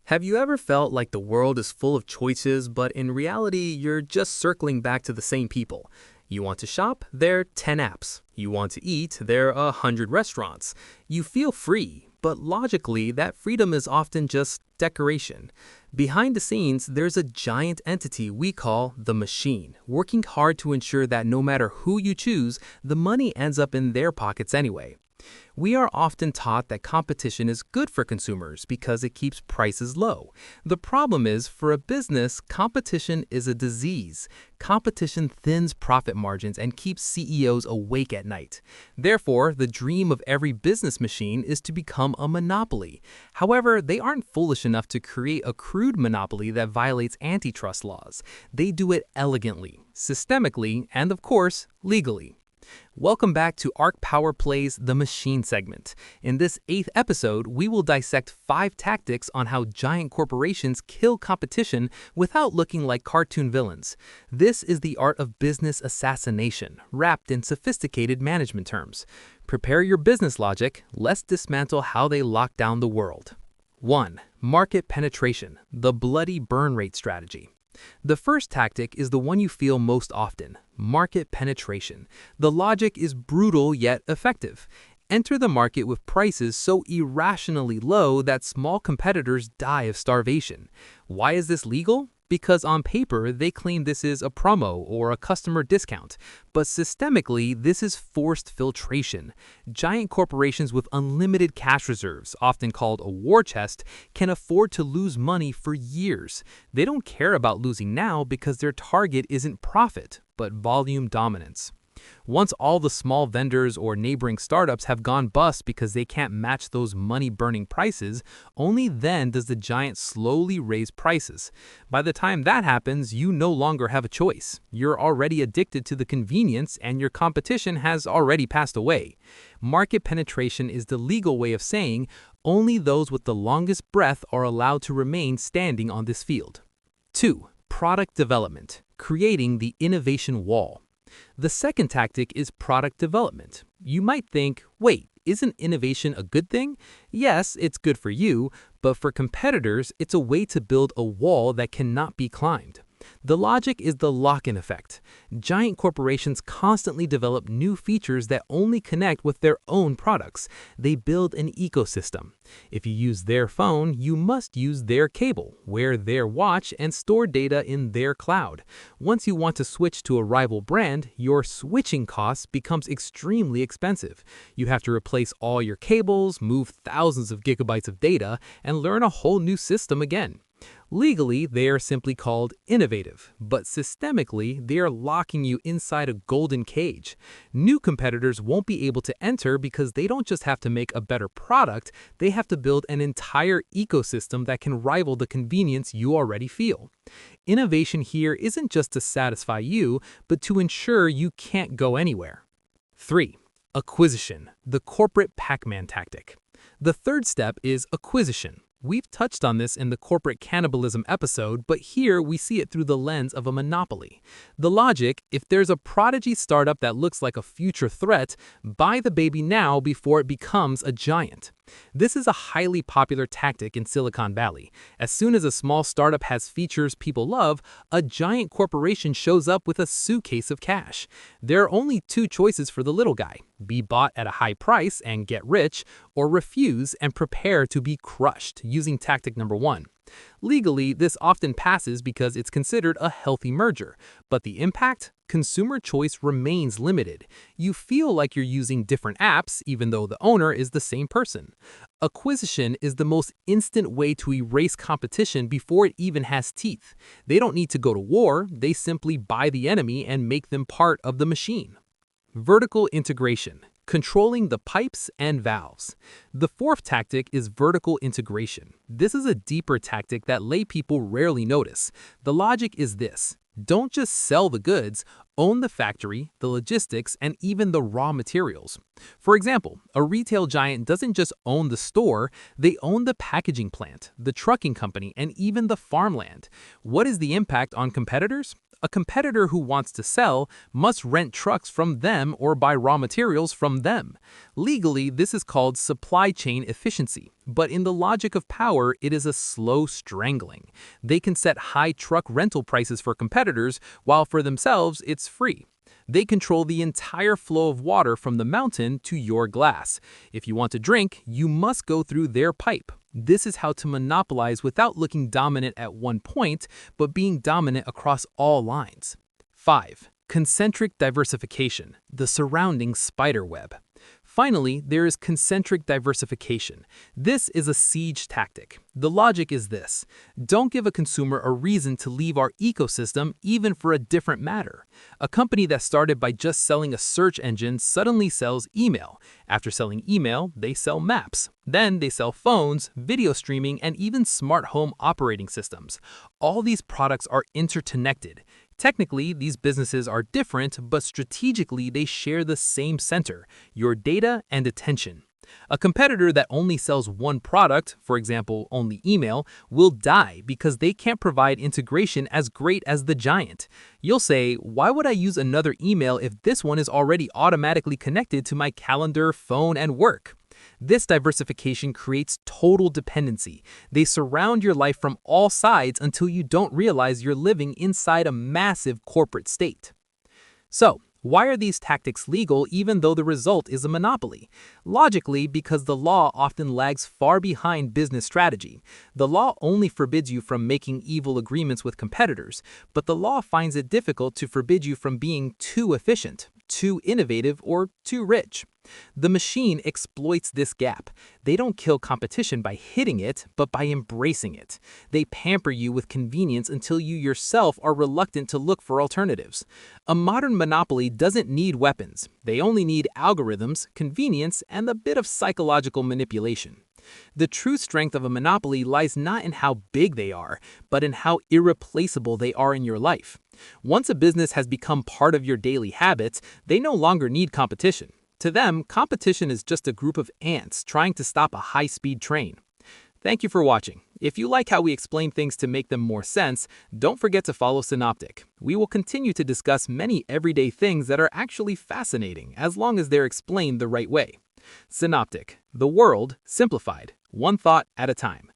Have you ever felt like the world is full of choices, but in reality, you're just circling back to the same people? You want to shop? There are 10 apps. You want to eat? There are 100 restaurants. You feel free, but logically, that freedom is often just decoration. Behind the scenes, there's a giant entity we call the machine, working hard to ensure that no matter who you choose, the money ends up in their pockets anyway. We are often taught that competition is good for consumers because it keeps prices low. The problem is, for a business, competition is a disease. Competition thins profit margins and keeps CEOs awake at night. Therefore, the dream of every business machine is to become a monopoly. However, they aren't foolish enough to create a crude monopoly that violates antitrust laws. They do it elegantly, systemically, and of course, legally. Welcome back to Arc Power Play's The Machine segment. In this 8th episode, we will dissect 5 tactics on how giant corporations kill competition without looking like cartoon villains. This is the art of business assassination, wrapped in sophisticated management terms. Prepare your business logic. Let's dismantle how they lock down the world. 1. Market penetration, the bloody burn rate strategy. The first tactic is the one you feel most often: market penetration. The logic is brutal yet effective. Enter the market with prices so irrationally low that small competitors die of starvation. Why is this legal? Because on paper, they claim this is a promo or a customer discount. But systemically, this is forced filtration. Giant corporations with unlimited cash reserves, often called a war chest, can afford to lose money for years. They don't care about losing now because their target isn't profit, but volume dominance. Once all the small vendors or neighboring startups have gone bust because they can't match those money-burning prices, only then does the giant slowly raise prices. By the time that happens, you no longer have a choice. You're already addicted to the convenience and your competition has already passed away. Market penetration is the legal way of saying only those with the longest breath are allowed to remain standing on this field. 2. Product development, creating the innovation wall. The second tactic is product development. You might think, wait, isn't innovation a good thing? Yes, it's good for you, but for competitors, it's a way to build a wall that cannot be climbed. The logic is the lock-in effect. Giant corporations constantly develop new features that only connect with their own products. They build an ecosystem. If you use their phone, you must use their cable, wear their watch, and store data in their cloud. Once you want to switch to a rival brand, your switching costs becomes extremely expensive. You have to replace all your cables, move thousands of gigabytes of data, and learn a whole new system again. Legally, they are simply called innovative, but systemically, they are locking you inside a golden cage. New competitors won't be able to enter because they don't just have to make a better product, they have to build an entire ecosystem that can rival the convenience you already feel. Innovation here isn't just to satisfy you, but to ensure you can't go anywhere. 3. Acquisition, the corporate Pac-Man tactic. The third step is acquisition. We've touched on this in the corporate cannibalism episode, but here we see it through the lens of a monopoly. The logic: if there's a prodigy startup that looks like a future threat, buy the baby now before it becomes a giant. This is a highly popular tactic in Silicon Valley. As soon as a small startup has features people love, a giant corporation shows up with a suitcase of cash. There are only 2 choices for the little guy: be bought at a high price and get rich, or refuse and prepare to be crushed, using tactic number 1. Legally, this often passes because it's considered a healthy merger, but the impact? Consumer choice remains limited. You feel like you're using different apps even though the owner is the same person. Acquisition is the most instant way to erase competition before it even has teeth. They don't need to go to war, they simply buy the enemy and make them part of the machine. Vertical integration, controlling the pipes and valves. The fourth tactic is vertical integration. This is a deeper tactic that lay people rarely notice. The logic is this: don't just sell the goods, own the factory, the logistics, and even the raw materials. For example, a retail giant doesn't just own the store, they own the packaging plant, the trucking company, and even the farmland. What is the impact on competitors? A competitor who wants to sell must rent trucks from them or buy raw materials from them. Legally, this is called supply chain efficiency, but in the logic of power, it is a slow strangling. They can set high truck rental prices for competitors, while for themselves, it's free. They control the entire flow of water from the mountain to your glass. If you want to drink, you must go through their pipe. This is how to monopolize without looking dominant at one point, but being dominant across all lines. 5. Concentric diversification, the surrounding spider web. Finally, there is concentric diversification. This is a siege tactic. The logic is this: don't give a consumer a reason to leave our ecosystem even for a different matter. A company that started by just selling a search engine suddenly sells email. After selling email, they sell maps. Then they sell phones, video streaming, and even smart home operating systems. All these products are interconnected. Technically, these businesses are different, but strategically they share the same center: your data and attention. A competitor that only sells one product, for example, only email, will die because they can't provide integration as great as the giant. You'll say, why would I use another email if this one is already automatically connected to my calendar, phone, and work? This diversification creates total dependency. They surround your life from all sides until you don't realize you're living inside a massive corporate state. So, why are these tactics legal even though the result is a monopoly? Logically, because the law often lags far behind business strategy. The law only forbids you from making evil agreements with competitors, but the law finds it difficult to forbid you from being too efficient, too innovative, or too rich. The machine exploits this gap. They don't kill competition by hitting it, but by embracing it. They pamper you with convenience until you yourself are reluctant to look for alternatives. A modern monopoly doesn't need weapons. They only need algorithms, convenience, and a bit of psychological manipulation. The true strength of a monopoly lies not in how big they are, but in how irreplaceable they are in your life. Once a business has become part of your daily habits, they no longer need competition. To them, competition is just a group of ants trying to stop a high-speed train. Thank you for watching. If you like how we explain things to make them more sense, don't forget to follow Synoptic. We will continue to discuss many everyday things that are actually fascinating as long as they're explained the right way. Synoptic, the world simplified, one thought at a time.